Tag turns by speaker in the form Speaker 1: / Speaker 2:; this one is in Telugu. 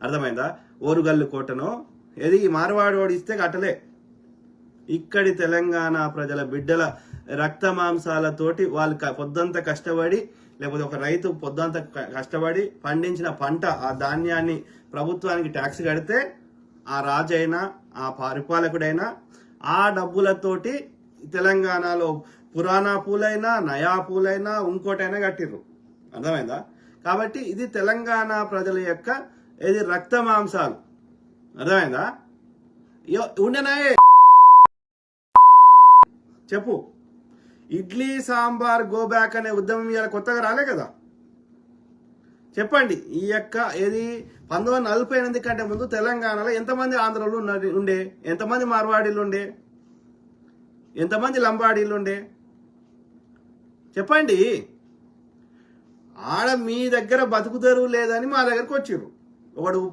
Speaker 1: అర్థమైందా? ఓరుగల్లు కోటనో ఏది మార్వాడి ఓడిస్తే కట్టలే. ఇక్కడి తెలంగాణ ప్రజల బిడ్డల రక్త మాంసాలతోటి వాళ్ళు పొద్దంతా కష్టపడి, లేకపోతే ఒక రైతు పొద్దంతా కష్టపడి పండించిన పంట ఆ ధాన్యాన్ని ప్రభుత్వానికి ట్యాక్స్ కడితే ఆ రాజైనా ఆ పరిపాలకుడైనా ఆ డబ్బులతోటి తెలంగాణలో పురాణా పూలైనా నయా పూలైనా ఇంకోటైనా కట్టిర్రు. అర్థమైందా? కాబట్టి ఇది తెలంగాణ ప్రజల యొక్క ఇది రక్త మాంసాలు. అర్థమైందా? ఉండనాయే చెప్పు. ఇడ్లీ సాంబార్ గో బ్యాక్ అనే ఉద్యమం ఇవాళ కొత్తగా రాలే కదా. చెప్పండి, ఈ యొక్క ఏది 1948 కంటే ముందు తెలంగాణలో ఎంతమంది ఆంధ్రలు ఉండే, ఎంతమంది మార్వాడీలు ఉండే, ఎంతమంది లంబాడీలు ఉండే చెప్పండి. ఆడ మీ దగ్గర బతుకుతారు లేదని మా దగ్గరకు వచ్చిర్రు. ఒకడు